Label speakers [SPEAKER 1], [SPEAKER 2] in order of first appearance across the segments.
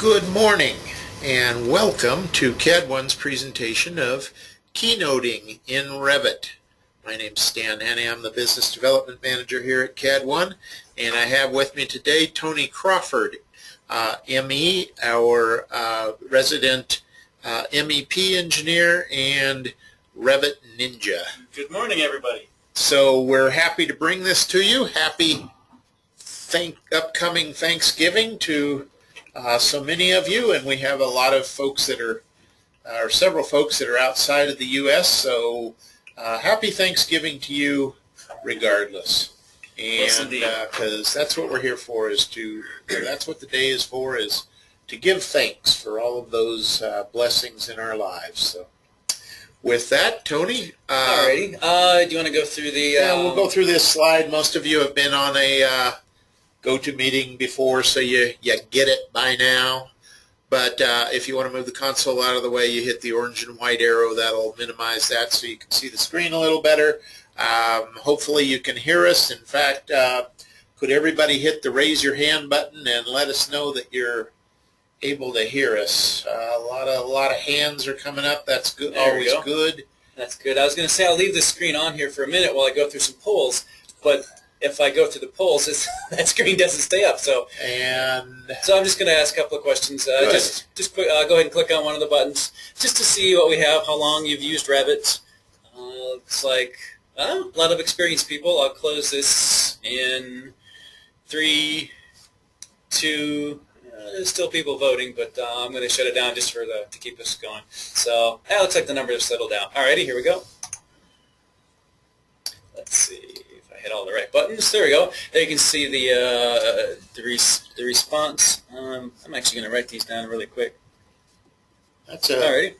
[SPEAKER 1] Good morning and welcome to CAD-1's presentation of Keynoting in Revit. My name's Stan Henne. I'm the Business Development Manager here at CAD-1, and I have with me today Tony Crawford, ME, our resident MEP engineer and Revit Ninja.
[SPEAKER 2] Good morning, everybody.
[SPEAKER 1] So we're happy to bring this to you. Happy upcoming Thanksgiving to so many of you, and we have a lot of folks that are, or several folks that are outside of the U.S., so happy Thanksgiving to you regardless. And because that's what we're here for, is to, that's what the day is for, is to give thanks for all of those blessings in our lives. So with that, Tony.
[SPEAKER 2] Alrighty. Do you want to go through the...
[SPEAKER 1] Yeah, we'll go through this slide. Most of you have been on a go-to-meeting before, so you get it by now. But if you want to move the console out of the way, you hit the orange and white arrow. That'll minimize that so you can see the screen a little better. Hopefully you can hear us. In fact, could everybody hit the raise your hand button and let us know that you're able to hear us? A lot of hands are coming up. That's good. Always good.
[SPEAKER 2] That's good. I was going to say I'll leave the screen on here for a minute while I go through some polls, but if I go through the polls, that screen doesn't stay up. So I'm just going to ask a couple of questions. Just go ahead and click on one of the buttons just to see what we have, how long you've used Revit. Looks like a lot of experienced people. I'll close this in 3, 2. There's still people voting, but I'm going to shut it down just for to keep us going. So it looks like the numbers have settled down. Alrighty, here we go. Let's see. Hit all the right buttons. There we go. There you can see the response. I'm actually going to write these down really quick.
[SPEAKER 1] That's a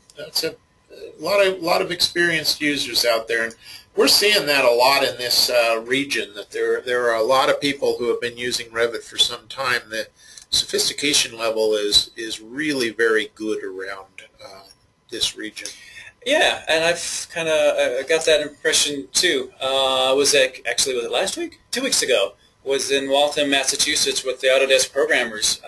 [SPEAKER 1] lot of experienced users out there, and we're seeing that a lot in this region. That there are a lot of people who have been using Revit for some time. The sophistication level is really very good around this region.
[SPEAKER 2] Yeah, and I've kind of got that impression too. Was it last week? 2 weeks ago. Was in Waltham, Massachusetts, with the Autodesk programmers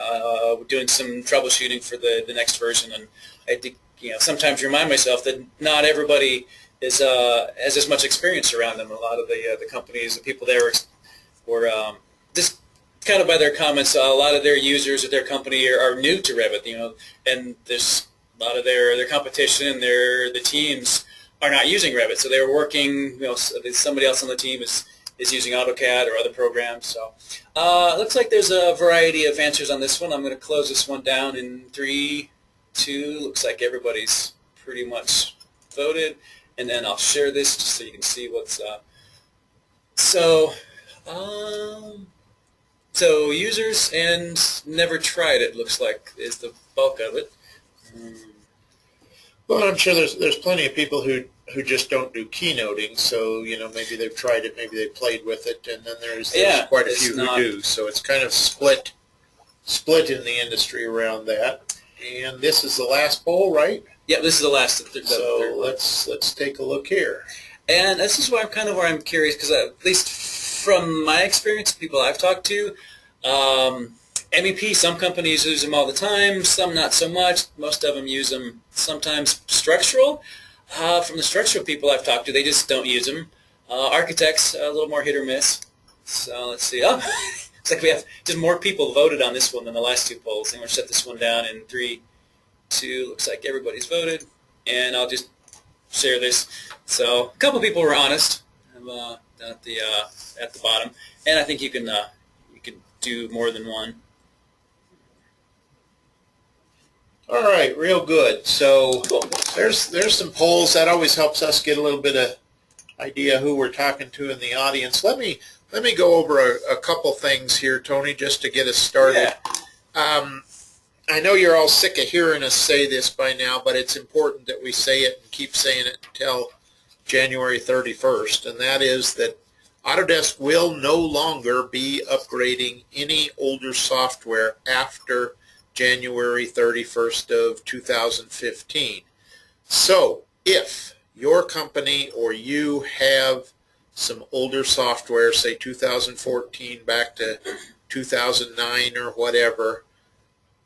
[SPEAKER 2] doing some troubleshooting for the next version, and I think sometimes remind myself that not everybody has as much experience around them. A lot of the companies, the people there were just kind of by their comments. A lot of their users at their company are new to Revit, and there's a lot of their competition and the teams are not using Revit, so they're working. Somebody else on the team is using AutoCAD or other programs. So looks like there's a variety of answers on this one. I'm going to close this one down in 3, 2. Looks like everybody's pretty much voted, and then I'll share this just so you can see what's. So users and never tried it looks like is the bulk of it.
[SPEAKER 1] Well, I'm sure there's plenty of people who just don't do keynoting, so maybe they've tried it, maybe they played with it, and then there's quite a few who do. So it's kind of split in the industry around that. And this is the last poll, right?
[SPEAKER 2] Yeah, this is the last.
[SPEAKER 1] So let's take a look here.
[SPEAKER 2] And this is where I'm curious, because at least from my experience, people I've talked to. MEP, some companies use them all the time, some not so much. Most of them use them sometimes structural. From the structural people I've talked to, they just don't use them. Architects, a little more hit or miss. So let's see. Oh, looks like we have just more people voted on this one than the last two polls. I'm going to shut this one down in 3, 2. Looks like everybody's voted. And I'll just share this. So a couple people were honest down at the bottom. And I think you can do more than one.
[SPEAKER 1] All right, real good. So there's some polls. That always helps us get a little bit of idea who we're talking to in the audience. Let me go over a couple things here, Tony, just to get us started. Yeah. I know you're all sick of hearing us say this by now, but it's important that we say it and keep saying it until January 31st, and that is that Autodesk will no longer be upgrading any older software after January 31st of 2015. So if your company or you have some older software, say 2014 back to 2009 or whatever,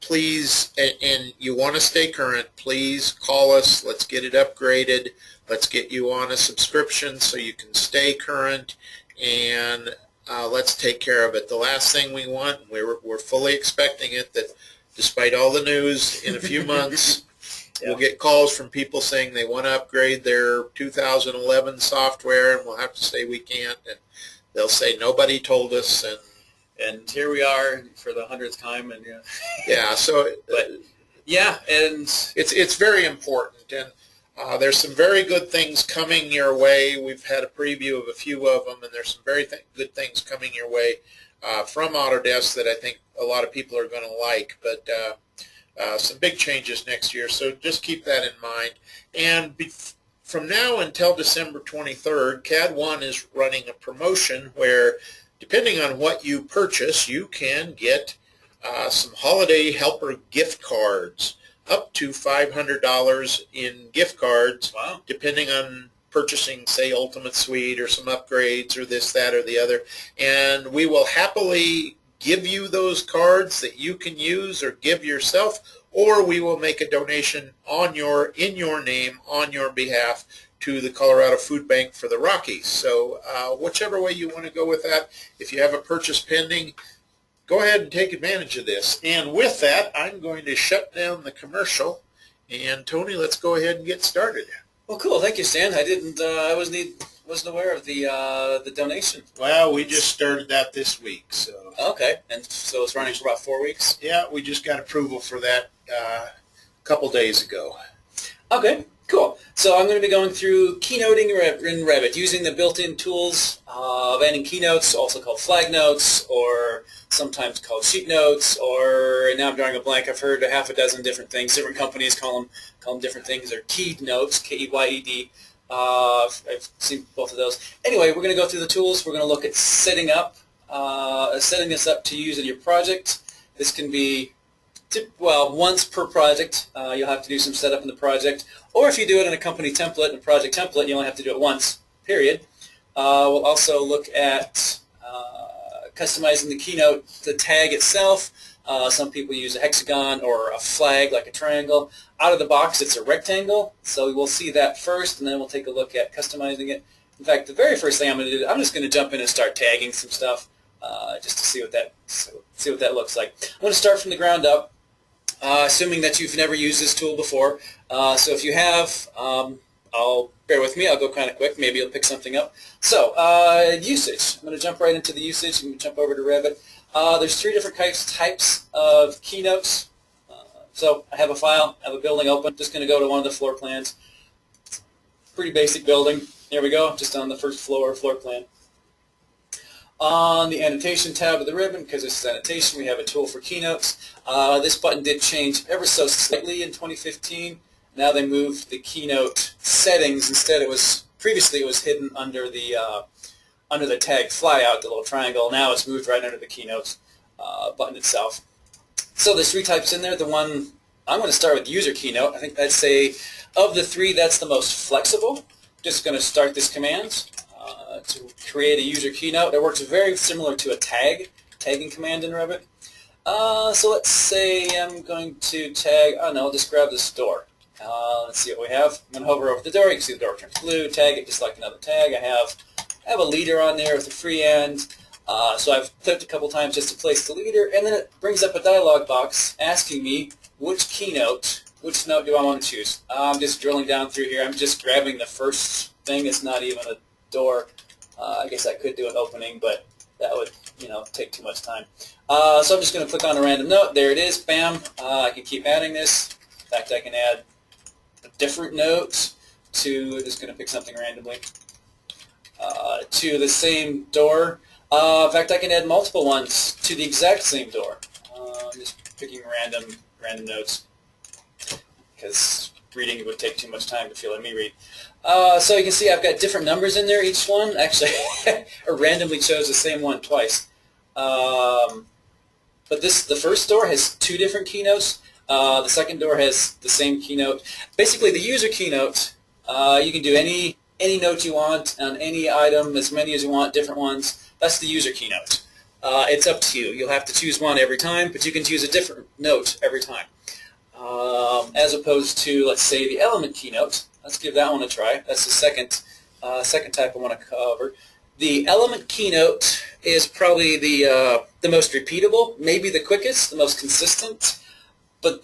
[SPEAKER 1] please, and you want to stay current, please call us. Let's get it upgraded. Let's get you on a subscription so you can stay current, and let's take care of it. The last thing we want, we're fully expecting it, that despite all the news, in a few months,
[SPEAKER 2] yeah.
[SPEAKER 1] we'll get calls from people saying they want to upgrade their 2011 software, and we'll have to say we can't, and they'll say nobody told us,
[SPEAKER 2] and here we are for the 100th time, and yeah.
[SPEAKER 1] Yeah, so
[SPEAKER 2] but yeah, and
[SPEAKER 1] it's very important, and there's some very good things coming your way. We've had a preview of a few of them, and there's some very good things coming your way from Autodesk that I think a lot of people are going to like, but some big changes next year, so just keep that in mind. And from now until December 23rd, CAD-1 is running a promotion where, depending on what you purchase, you can get some holiday helper gift cards, up to $500 in gift cards.
[SPEAKER 2] Wow. Depending
[SPEAKER 1] on purchasing, say, Ultimate Suite or some upgrades or this, that, or the other. And we will happily give you those cards that you can use or give yourself, or we will make a donation in your name, on your behalf, to the Colorado Food Bank for the Rockies. So whichever way you want to go with that, if you have a purchase pending, go ahead and take advantage of this. And with that, I'm going to shut down the commercial. And Tony, let's go ahead and get started.
[SPEAKER 2] Well, cool. Thank you, Stan. I wasn't aware of the donation.
[SPEAKER 1] Well, we just started that this week. So
[SPEAKER 2] okay, and so it's running for about 4 weeks.
[SPEAKER 1] Yeah, we just got approval for that a couple days ago.
[SPEAKER 2] Okay, cool. So I'm going to be going through keynoting in Revit using the built-in tools of adding keynotes, also called flag notes, or sometimes called sheet notes, or now I'm drawing a blank. I've heard a half a dozen different things. Different companies call them different things. They're keyed notes, K-E-Y-E-D. I've seen both of those. Anyway, we're going to go through the tools. We're going to look at setting this up to use in your project. This can be once per project. You'll have to do some setup in the project, or if you do it in a company template, in a project template, you only have to do it once, period. We'll also look at customizing the keynote, the tag itself. Some people use a hexagon or a flag like a triangle. Out of the box, it's a rectangle, so we'll see that first, and then we'll take a look at customizing it. In fact, the very first thing I'm going to do, I'm just going to jump in and start tagging some stuff, just to see what that looks like. I'm going to start from the ground up, assuming that you've never used this tool before. So if you have, bear with me. I'll go kind of quick. Maybe you'll pick something up. So usage. I'm going to jump right into the usage. I'm going to jump over to Revit. There's 3 different types of keynotes. So I have a file, I have a building open. Just going to go to one of the floor plans. Pretty basic building. There we go, just on the first floor plan. On the annotation tab of the ribbon, because this is annotation, we have a tool for keynotes. This button did change ever so slightly in 2015. Now they moved the keynote settings. Instead, previously it was hidden under the tag flyout, the little triangle. Now it's moved right under the keynotes button itself. So there's 3 types in there. The one I'm going to start with user keynote. I think I'd say of the 3, that's the most flexible. Just going to start this command to create a user keynote. It works very similar to a tagging command in Revit. So let's say I'm going to tag, I'll just grab this door. Let's see what we have. I'm going to hover over the door. You can see the door turns blue. Tag it just like another tag. I have a leader on there with a free end. So I've clicked a couple times just to place the leader, and then it brings up a dialog box asking me which note do I want to choose. I'm just drilling down through here. I'm just grabbing the first thing. It's not even a door. I guess I could do an opening, but that would take too much time. So I'm just going to click on a random note. There it is. Bam. I can keep adding this. In fact, I can add a different note to, just going to pick something randomly, to the same door. In fact, I can add multiple ones to the exact same door. I'm just picking random notes because reading would take too much time to let me read. So you can see I've got different numbers in there. Each one actually I randomly chose the same one twice. But the first door has 2 different keynotes. The second door has the same keynote. Basically, the user keynote, you can do any note you want on any item, as many as you want, different ones. That's the user keynote. It's up to you. You'll have to choose one every time, but you can choose a different note every time. As opposed to, let's say, the element keynote. Let's give that one a try. That's the second type I want to cover. The element keynote is probably the most repeatable, maybe the quickest, the most consistent, but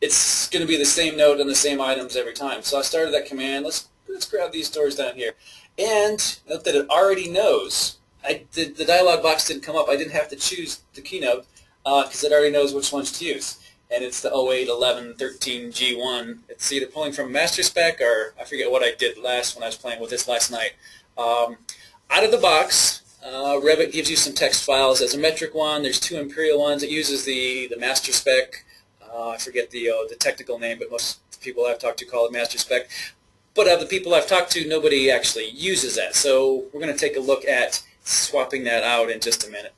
[SPEAKER 2] it's going to be the same note and the same items every time. So I started that command. Let's grab these doors down here. And note that it already knows. The dialog box didn't come up. I didn't have to choose the keynote because it already knows which ones to use. And it's the 08, 11, 13, G1. It's either pulling from master spec or I forget what I did last when I was playing with this last night. Out of the box, Revit gives you some text files as a metric one. There's 2 imperial ones. It uses the master spec. I forget the technical name, but most people I've talked to call it master spec. But of the people I've talked to, nobody actually uses that. So we're going to take a look at swapping that out in just a minute.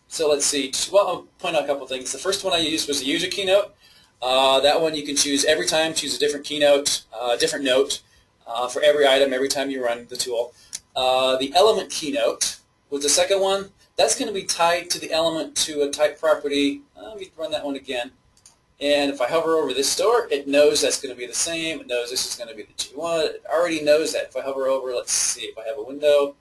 [SPEAKER 2] So let's see. Well, I'll point out a couple things. The first one I used was the user keynote. That one you can choose every time. Choose a different keynote, different note for every item every time you run the tool. The element keynote was the second one. That's going to be tied to the element to a type property. Let me run that one again. And if I hover over this door, it knows that's going to be the same. It knows this is going to be the G1. It already knows that. If I hover over, let's see if I have a window.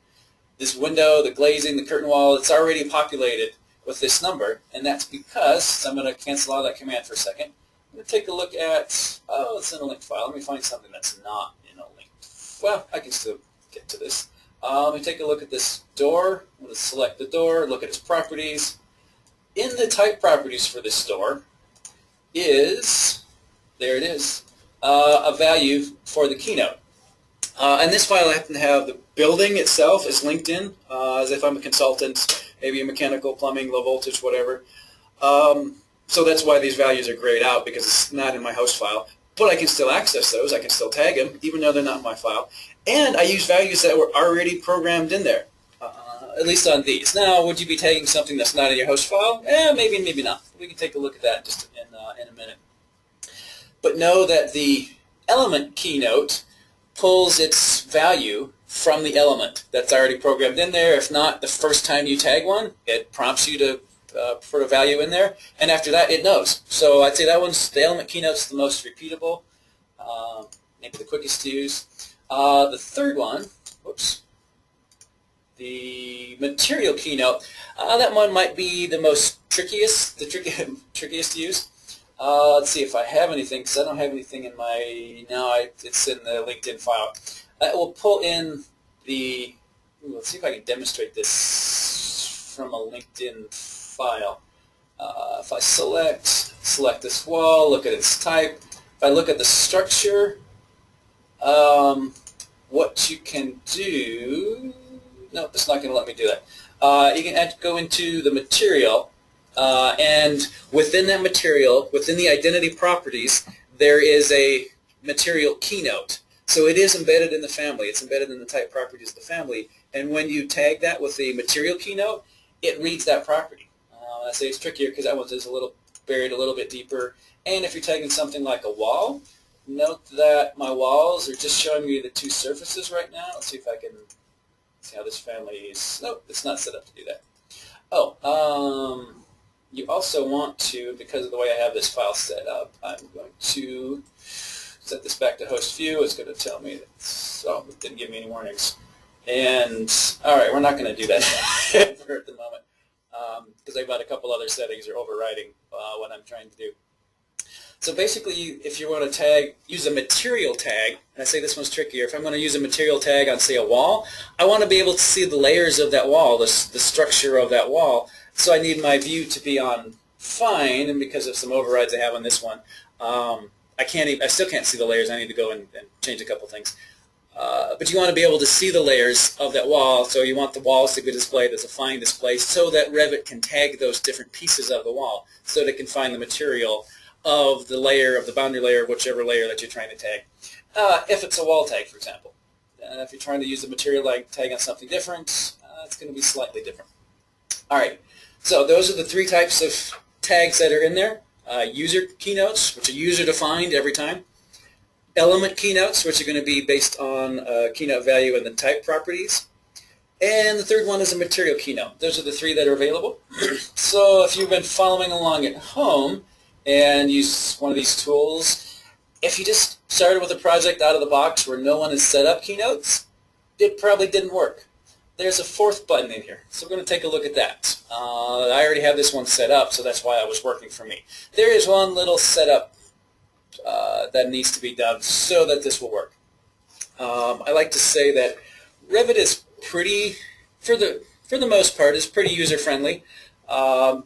[SPEAKER 2] This window, the glazing, the curtain wall, it's already populated with this number. And that's because, so I'm going to cancel out that command for a second. I'm going to take a look at, oh, it's in a linked file. Let me find something that's not in a linked. Well, I can still get to this. Let me take a look at this door. I'm going to select the door, look at its properties. In the type properties for this door is, there it is, a value for the keynote. And this file I happen to have the building itself is linked in, as if I'm a consultant, maybe a mechanical, plumbing, low voltage, whatever. So that's why these values are grayed out, because it's not in my host file. But I can still access those. I can still tag them, even though they're not in my file. And I use values that were already programmed in there, at least on these. Now, would you be tagging something that's not in your host file? Maybe, maybe not. We can take a look at that just in a minute. But know that the element keynote pulls its value from the element that's already programmed in there. If not, the first time you tag one, it prompts you to put a value in there, and after that, it knows. So I'd say that one's, the element keynote's the most repeatable, maybe the quickest to use. The third one, whoops, the material keynote, that one might be the most trickiest, trickiest to use. Let's see if I have anything, because I don't have anything in my, no, it's in the LinkedIn file. It will pull in the, let's see if I can demonstrate this from a LinkedIn file. If I select this wall, look at its type. If I look at the structure, what you can do, no, it's not going to let me do that. You can go into the material, and within that material, within the identity properties, there is a material keynote. So it is embedded in the family. It's embedded in the type properties of the family. And when you tag that with the material keynote, it reads that property. I say it's trickier because that one's a little buried a little bit deeper. And if you're tagging something like a wall, note that my walls are just showing me the 2 surfaces right now. Let's see if I can see how this family is. Nope, it's not set up to do that. Oh, you also want to, because of the way I have this file set up, I'm going to set this back to host view. It's going to tell me that, oh, it didn't give me any warnings. And, all right, we're not going to do that for at the moment, because I've got a couple other settings are overriding what I'm trying to do. So basically, if you want to tag, use a material tag, and I say this one's trickier. If I'm going to use a material tag on, say, a wall, I want to be able to see the layers of that wall, the structure of that wall. So I need my view to be on fine, and because of some overrides I have on this one, I still can't see the layers. I need to go and change a couple things. But you want to be able to see the layers of that wall, so you want the walls to be displayed as a fine display so that Revit can tag those different pieces of the wall so that it can find the material of the layer, of the boundary layer, whichever layer that you're trying to tag. If it's a wall tag, for example. If you're trying to use the material tag on something different, it's going to be slightly different. All right, so those are the 3 types of tags that are in there. User keynotes, which are user-defined every time. Element keynotes, which are going to be based on keynote value and the type properties. And the third one is a material keynote. Those are the three that are available. So if you've been following along at home and use one of these tools, if you just started with a project out of the box where no one has set up keynotes, it probably didn't work. There's a fourth button in here, so we're going to take a look at that. I already have this one set up, so that's why it was working for me. There is one little setup that needs to be done so that this will work. I like to say that Revit is pretty, for the most part, is pretty user-friendly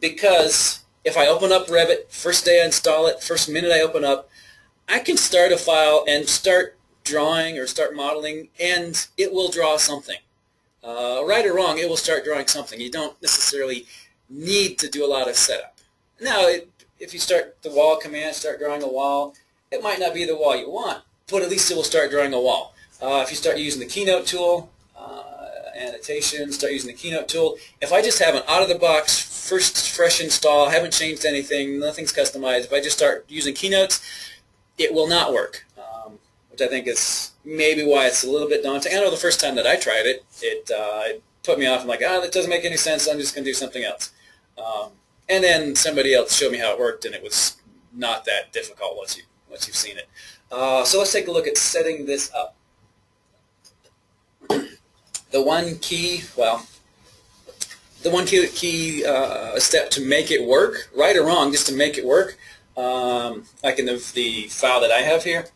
[SPEAKER 2] because if I open up Revit, first day I install it, first minute I open up, I can start a file and start drawing or start modeling, and it will draw something. Right or wrong, it will start drawing something. You don't necessarily need to do a lot of setup. Now, if you start the wall command, start drawing a wall, it might not be the wall you want, but at least it will start drawing a wall. If you start using the Keynote tool, annotation, start using the Keynote tool, if I just have an out-of-the-box, first fresh install, haven't changed anything, nothing's customized, if I just start using Keynotes, it will not work, which I think is maybe why it's a little bit daunting. I know the first time that I tried it, it put me off. I'm like, that doesn't make any sense, I'm just going to do something else. And then somebody else showed me how it worked, and it was not that difficult once you've seen it. So let's take a look at setting this up. The one key step to make it work, right or wrong, just to make it work, like in the file that I have here,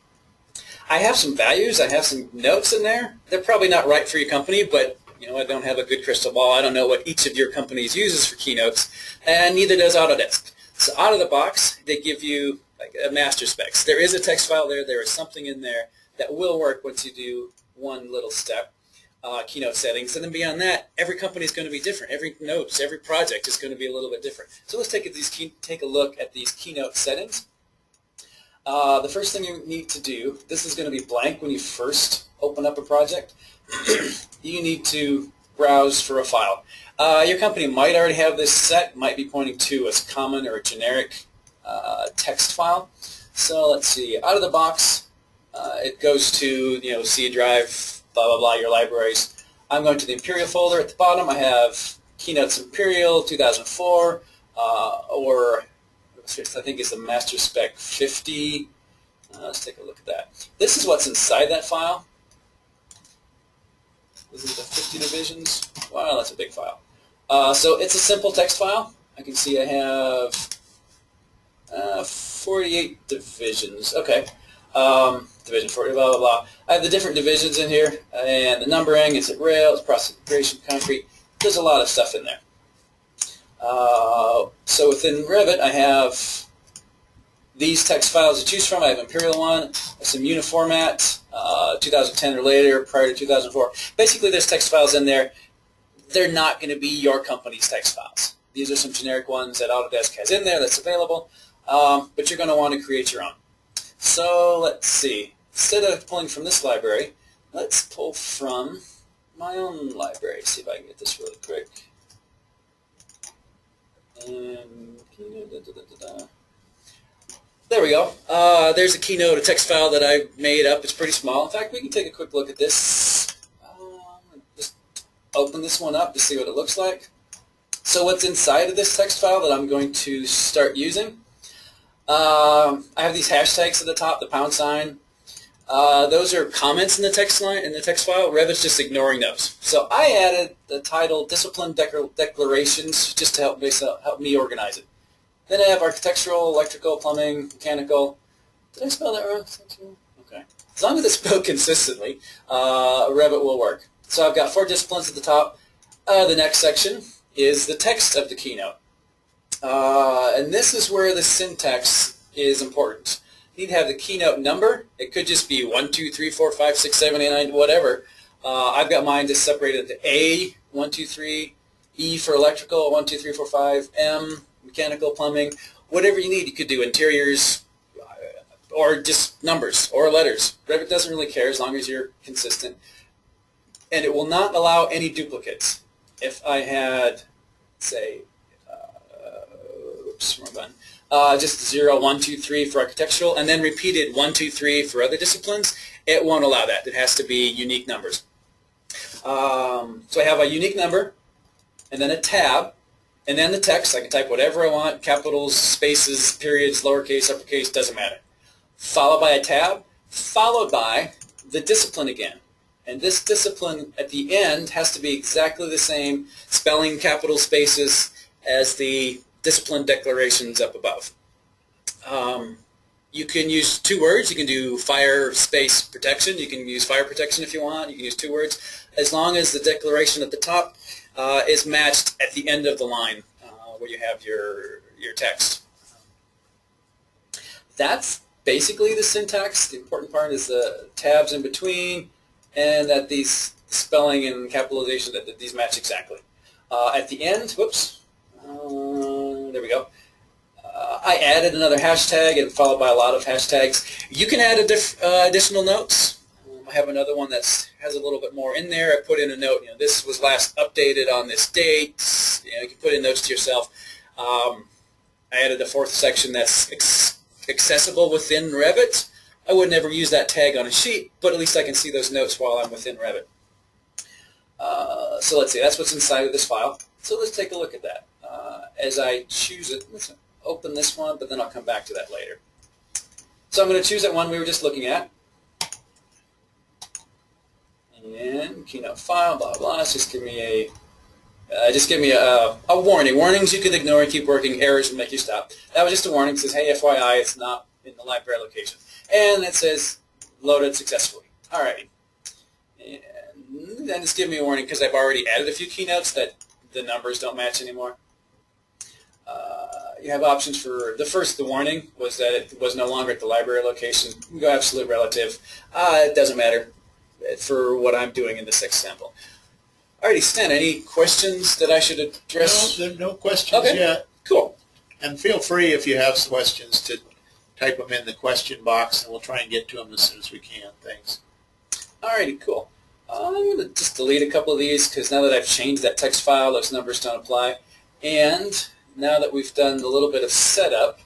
[SPEAKER 2] I have some values, I have some notes in there. They're probably not right for your company, but I don't have a good crystal ball. I don't know what each of your companies uses for keynotes, and neither does Autodesk. So out of the box, they give you like a master specs. There is a text file there. There is something in there that will work once you do one little step. Keynote settings, and then beyond that, every company is going to be different. Every notes, every project is going to be a little bit different. So let's take a look at these Keynote settings. The first thing you need to do, this is going to be blank when you first open up a project. You need to browse for a file. Your company might already have this set, might be pointing to a common or a generic text file. So let's see, out of the box, it goes to C drive, blah, blah, blah, your libraries. I'm going to the Imperial folder. At the bottom, I have Keynotes Imperial 2004, or I think it's the Master Spec 50. Let's take a look at that. This is what's inside that file. This is the 50 divisions. Wow, that's a big file. So it's a simple text file. I can see I have 48 divisions. Okay. Division 40, blah, blah, blah. I have the different divisions in here, and the numbering, is it rail, it's process integration, concrete. There's a lot of stuff in there. So within Revit, I have these text files to choose from. I have Imperial 1, some Uniformat, 2010 or later, prior to 2004. Basically, there's text files in there. They're not going to be your company's text files. These are some generic ones that Autodesk has in there that's available, but you're going to want to create your own. So let's see. Instead of pulling from this library, let's pull from my own library. See if I can get this really quick. And there we go. There's a Keynote, a text file that I made up. It's pretty small. In fact, we can take a quick look at this. Just open this one up to see what it looks like. So what's inside of this text file that I'm going to start using? I have these hashtags at the top, the pound sign. Those are comments in the text line, in the text file. Revit's just ignoring those. So I added the title Discipline Declarations just to help me organize it. Then I have architectural, electrical, plumbing, mechanical. Did I spell that wrong? Okay. As long as it's spelled consistently, Revit will work. So I've got 4 disciplines at the top. The next section is the text of the keynote. And this is where the syntax is important. You need to have the keynote number. It could just be 1, 2, 3, 4, 5, 6, 7, 8, 9, whatever. I've got mine just separated into A, 1, 2, 3, E for electrical, 1, 2, 3, 4, 5, M, mechanical, plumbing, whatever you need. You could do interiors or just numbers or letters. Revit doesn't really care as long as you're consistent. And it will not allow any duplicates. If I had, say, oops, wrong button. Just 0, 1, 2, 3 for architectural, and then repeated 1, 2, 3 for other disciplines, it won't allow that. It has to be unique numbers. So I have a unique number, and then a tab, and then the text. I can type whatever I want, capitals, spaces, periods, lowercase, uppercase, doesn't matter. Followed by a tab, followed by the discipline again. And this discipline at the end has to be exactly the same, spelling, capital, spaces, as the discipline declarations up above. You can use 2 words. You can do fire space protection. You can use fire protection if you want. You can use 2 words, as long as the declaration at the top is matched at the end of the line where you have your text. That's basically the syntax. The important part is the tabs in between, and that these spelling and capitalization, that these match exactly. At the end, whoops, there we go. I added another hashtag and followed by a lot of hashtags. You can add additional notes. I have another one that has a little bit more in there. I put in a note, this was last updated on this date. You can put in notes to yourself. I added a 4th section that's accessible within Revit. I would never use that tag on a sheet, but at least I can see those notes while I'm within Revit. So let's see, that's what's inside of this file. So let's take a look at that. As I choose it, let's open this one, but then I'll come back to that later. So I'm going to choose that one we were just looking at. And Keynote file, blah, blah. It's just give me a warning. Warnings you can ignore and keep working. Errors will make you stop. That was just a warning. It says, hey, FYI, it's not in the library location. And it says, loaded successfully. Alrighty. And then it's giving me a warning because I've already added a few keynotes that the numbers don't match anymore. You have options for, the warning was that it was no longer at the library location. You go absolute relative. It doesn't matter for what I'm doing in this example. Alrighty, Stan, any questions that I should address?
[SPEAKER 1] No, there are no questions yet.
[SPEAKER 2] Cool.
[SPEAKER 1] And feel free, if you have questions, to type them in the question box, and we'll try and get to them as soon as we can. Thanks.
[SPEAKER 2] Alrighty, cool. I'm going to just delete a couple of these because now that I've changed that text file, those numbers don't apply. And now that we've done a little bit of setup,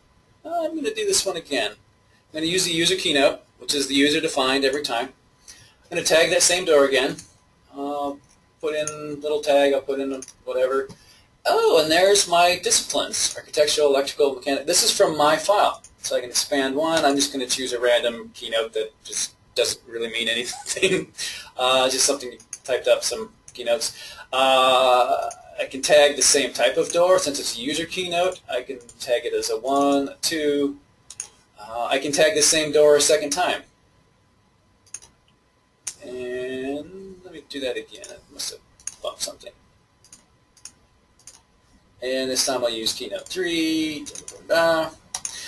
[SPEAKER 2] I'm going to do this one again. I'm going to use the user keynote, which is the user defined every time. I'm going to tag that same door again. Put in little tag, I'll put in whatever. Oh, and there's my disciplines, architectural, electrical, mechanical. This is from my file. So I can expand one. I'm just going to choose a random keynote that just doesn't really mean anything. Just something typed up, some keynotes. I can tag the same type of door. Since it's a user keynote, I can tag it as a 1, a 2. I can tag the same door a second time. And let me do that again. I must have bumped something. And this time I'll use keynote 3.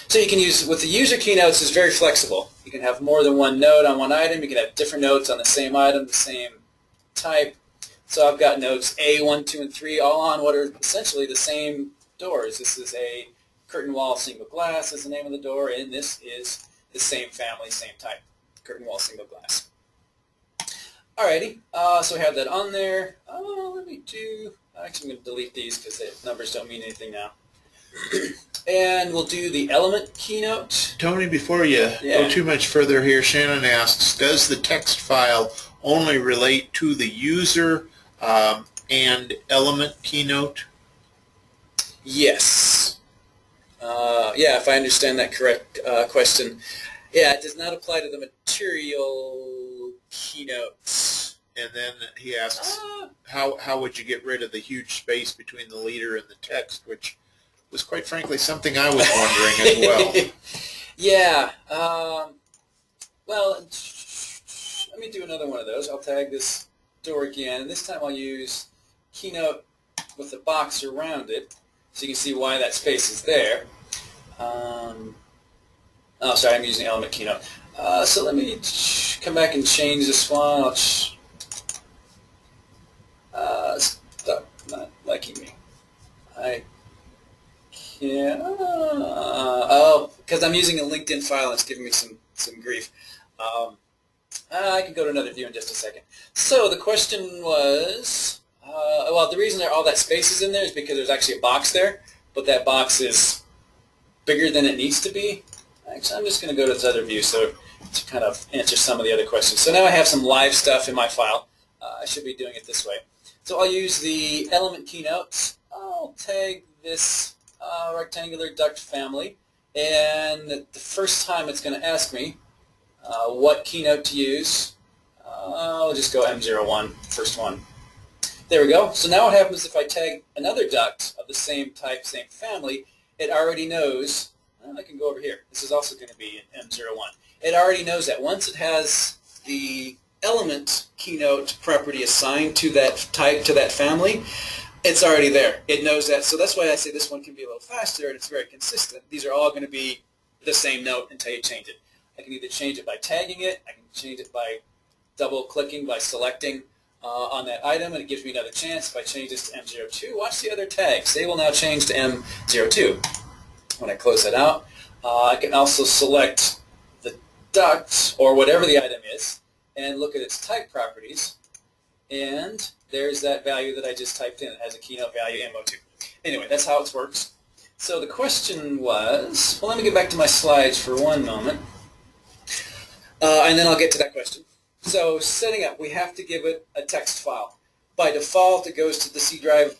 [SPEAKER 2] So you can use, with the user keynotes, it's very flexible. You can have more than one note on one item. You can have different notes on the same item, the same type. So I've got notes A, 1, 2, and 3 all on what are essentially the same doors. This is a curtain wall single glass is the name of the door, and this is the same family, same type, curtain wall single glass. Alrighty, so I have that on there. Let me do, actually I'm going to delete these because the numbers don't mean anything now. And we'll do the element keynote.
[SPEAKER 1] Tony, before you go too much further here, Shannon asks, does the text file only relate to the user and element keynote?
[SPEAKER 2] Yes. Yeah, if I understand that correct question. Yeah, it does not apply to the material keynotes.
[SPEAKER 1] And then he asks, how would you get rid of the huge space between the leader and the text, which was quite frankly something I was wondering as well.
[SPEAKER 2] Yeah. Well, let me do another one of those. I'll tag this door again. And this time I'll use Keynote with the box around it, so you can see why that space is there. Oh, sorry, I'm using element Keynote. So let me come back and change this one. I'll stop not liking me. Oh, because I'm using a LinkedIn file and it's giving me some grief. I can go to another view in just a second. So the question was, well, the reason all that space is in there is because there's actually a box there, but that box is bigger than it needs to be. Actually, I'm just going to go to this other view so to kind of answer some of the other questions. So now I have some live stuff in my file. I should be doing it this way. So I'll use the element keynotes. I'll tag this rectangular duct family, and the first time it's going to ask me what keynote to use. I'll just go M01, first one. There we go. So now what happens if I tag another duct of the same type, same family, it already knows, I can go over here. This is also going to be an M01. It already knows that once it has the element keynote property assigned to that type, to that family, it's already there. It knows that. So that's why I say this one can be a little faster, and it's very consistent. These are all going to be the same note until you change it. I can either change it by tagging it, I can change it by double-clicking, by selecting on that item, and it gives me another chance. If I change this to M02, watch the other tags. They will now change to M02. When I close that out, I can also select the duct, or whatever the item is, and look at its type properties, and there's that value that I just typed in. It has a keynote value, M02. Anyway, that's how it works. So the question was, well, let me get back to my slides for one moment, and then I'll get to that question. So setting up, we have to give it a text file. By default, it goes to the C drive,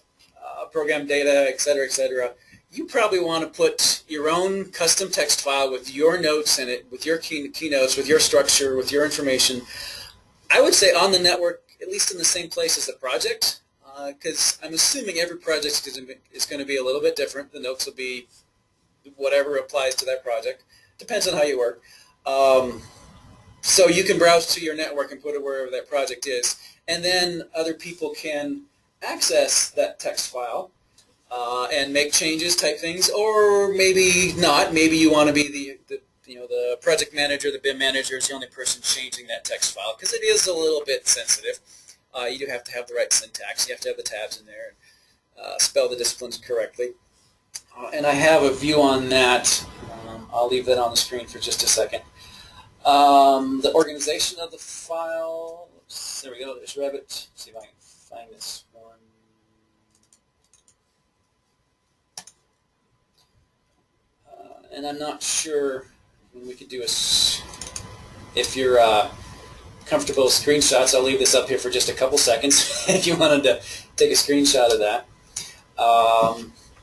[SPEAKER 2] program data, etc., etc. You probably want to put your own custom text file with your notes in it, with your keynotes, with your structure, with your information. I would say on the network, at least in the same place as the project, because I'm assuming every project is going to be a little bit different. The notes will be whatever applies to that project. Depends on how you work. So you can browse to your network and put it wherever that project is, and then other people can access that text file and make changes, type things, or maybe not. Maybe you want to be the project manager, the BIM manager is the only person changing that text file, because it is a little bit sensitive. You do have to have the right syntax. You have to have the tabs in there, spell the disciplines correctly. And I have a view on that. I'll leave that on the screen for just a second. The organization of the file, oops, there we go, there's Revit. Let's see if I can find this one. And I'm not sure we could do if you're comfortable with screenshots, I'll leave this up here for just a couple seconds if you wanted to take a screenshot of that.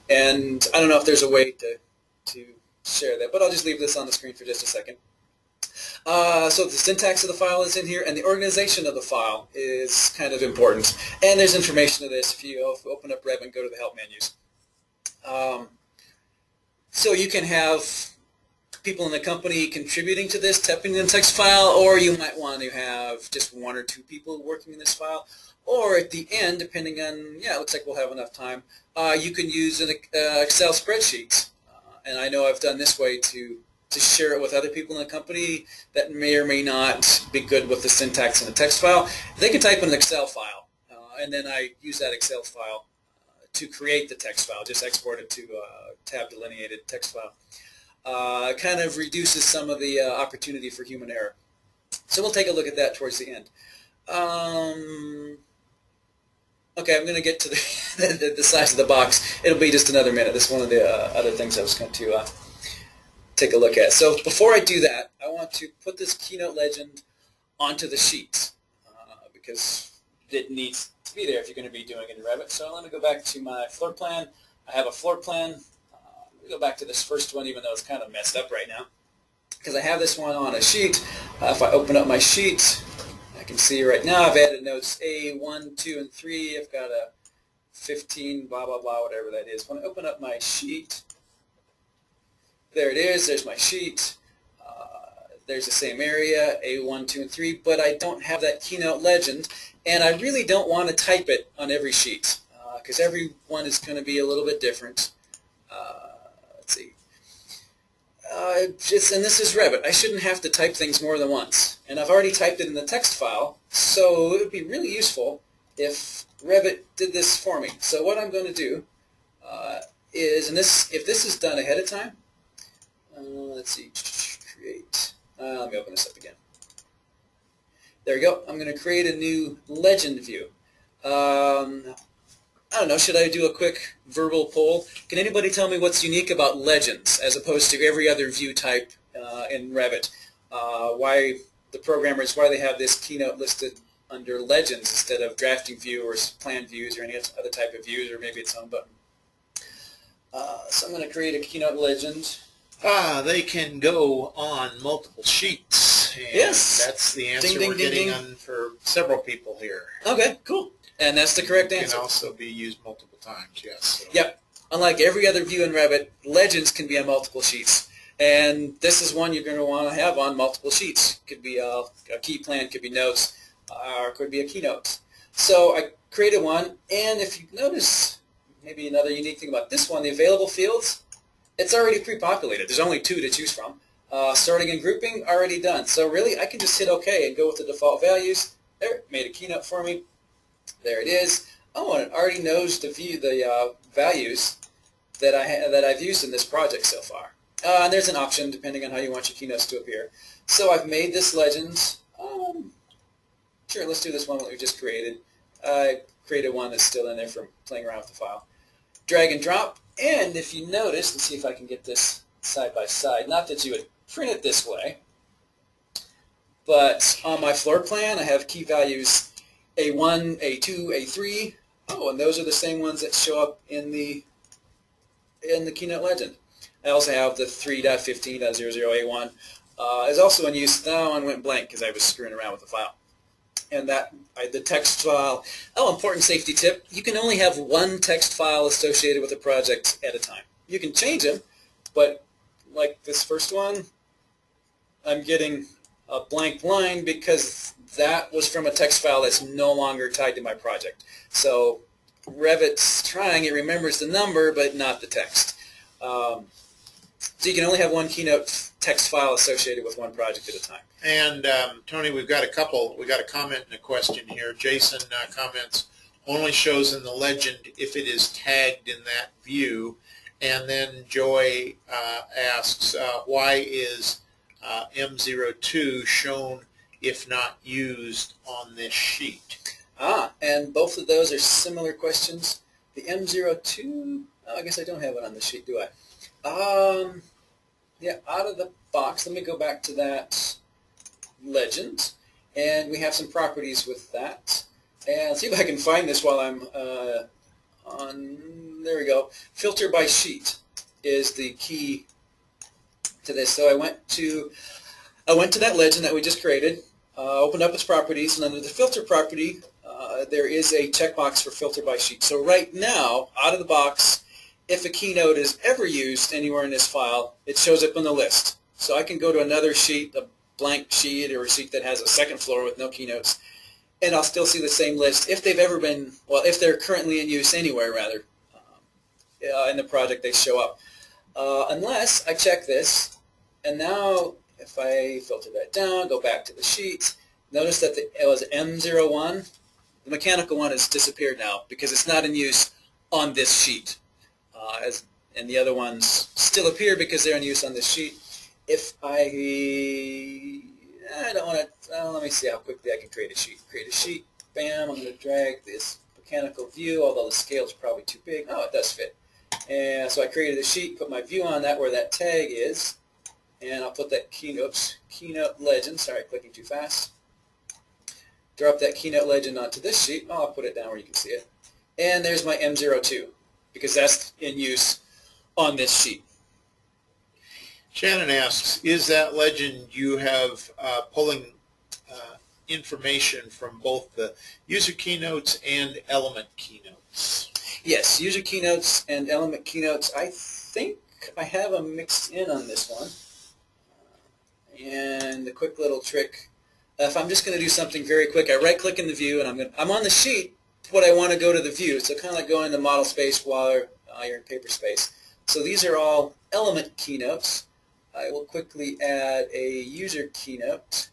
[SPEAKER 2] And I don't know if there's a way to share that, but I'll just leave this on the screen for just a second. So the syntax of the file is in here, and the organization of the file is kind of important. And there's information to this if you open up Revit and go to the help menus. So you can have people in the company contributing to this, typing in the text file, or you might want to have just one or two people working in this file. Or at the end, depending on, yeah, it looks like we'll have enough time, you can use an Excel spreadsheet. And I know I've done this way to share it with other people in the company that may or may not be good with the syntax in the text file. They can type in an Excel file, and then I use that Excel file to create the text file, just export it to a tab delineated text file. Kind of reduces some of the opportunity for human error. So we'll take a look at that towards the end. Okay, I'm going to get to the size of the box. It'll be just another minute. This is one of the other things I was going to take a look at. So before I do that, I want to put this keynote legend onto the sheet because it needs to be there if you're going to be doing it in Revit. So let me go back to my floor plan. I have a floor plan. Let me go back to this first one, even though it's kind of messed up right now, because I have this one on a sheet. If I open up my sheet, I can see right now I've added notes A, 1, 2, and 3. I've got a 15, blah, blah, blah, whatever that is. When I open up my sheet, there it is. There's my sheet. There's the same area, A1, 2, and 3, but I don't have that keynote legend, and I really don't want to type it on every sheet because every one is going to be a little bit different. Let's see. And this is Revit. I shouldn't have to type things more than once, and I've already typed it in the text file, so it would be really useful if Revit did this for me. So what I'm going to do is, if this is done ahead of time, let's see, create. Let me open this up again. There we go. I'm going to create a new legend view. I don't know, should I do a quick verbal poll? Can anybody tell me what's unique about legends as opposed to every other view type in Revit? Why the programmers, why they have this keynote listed under Legends instead of Drafting View or Plan Views or any other type of views, or maybe its home button. So I'm going to create a Keynote Legend.
[SPEAKER 1] They can go on multiple sheets. And
[SPEAKER 2] yes.
[SPEAKER 1] That's the answer
[SPEAKER 2] ding, ding,
[SPEAKER 1] we're
[SPEAKER 2] ding,
[SPEAKER 1] getting
[SPEAKER 2] ding.
[SPEAKER 1] on for several people here.
[SPEAKER 2] Okay, cool. And that's the correct answer.
[SPEAKER 1] It can also be used multiple times, yes. So.
[SPEAKER 2] Yep. Unlike every other view in Revit, Legends can be on multiple sheets. And this is one you're going to want to have on multiple sheets. Could be a key plan, could be notes, or could be a keynote. So I created one, and if you notice, maybe another unique thing about this one, the available fields, it's already pre-populated. There's only 2 to choose from. Sorting and grouping, already done. So really, I can just hit OK and go with the default values. There, it made a keynote for me. There it is. Oh, and it already knows the values that I've used in this project so far. And there's an option depending on how you want your keynotes to appear. So I've made this Legends. Sure, let's do this one that we just created. I created one that's still in there from playing around with the file. Drag and drop. And if you notice, let's see if I can get this side by side. Not that you would print it this way, but on my floor plan, I have key values A1, A2, A3. Oh, and those are the same ones that show up in the Keynote Legend. I also have the 3.15.00A1. Is also in use. That one went blank because I was screwing around with the file. And the text file. Oh, important safety tip. You can only have one text file associated with a project at a time. You can change them, but like this first one, I'm getting a blank line because that was from a text file that's no longer tied to my project. So Revit's trying, it remembers the number but not the text. So you can only have one Keynote text file associated with one project at a time.
[SPEAKER 1] And Tony, we got a comment and a question here. Jason comments, only shows in the Legend if it is tagged in that view. And then Joy asks, why is M02 shown if not used on this sheet?
[SPEAKER 2] And both of those are similar questions. The M02, I guess I don't have it on the sheet, do I? Yeah, out of the box, let me go back to that Legend, and we have some properties with that. And see if I can find this while I'm on, there we go. Filter by sheet is the key to this. So I went to that Legend that we just created, opened up its properties, and under the filter property, there is a checkbox for filter by sheet. So right now, out of the box, if a keynote is ever used anywhere in this file, it shows up on the list. So I can go to another sheet, a blank sheet, or a sheet that has a second floor with no keynotes, and I'll still see the same list if they've ever been, well, if they're currently in use anywhere, rather, in the project they show up. Unless I check this, and now if I filter that down, go back to the sheet, notice that it was M01. The mechanical one has disappeared now because it's not in use on this sheet. And the other ones still appear because they're in use on this sheet. If I don't want to, let me see how quickly I can create a sheet. Create a sheet, bam, I'm going to drag this mechanical view, although the scale is probably too big. Oh, it does fit. And so I created a sheet, put my view on that where that tag is, and I'll put that Keynote Legend, sorry, clicking too fast. Drop that Keynote Legend onto this sheet. Oh, I'll put it down where you can see it. And there's my M02, because that's in use on this sheet.
[SPEAKER 1] Shannon asks, is that Legend you have pulling information from both the user keynotes and element keynotes?
[SPEAKER 2] Yes, user keynotes and element keynotes. I think I have them mixed in on this one. And the quick little trick, if I'm just going to do something very quick, I right-click in the view, and I'm on the sheet, but I want to go to the view. So kind of like going to model space while you're in paper space. So these are all element keynotes. I will quickly add a user keynote.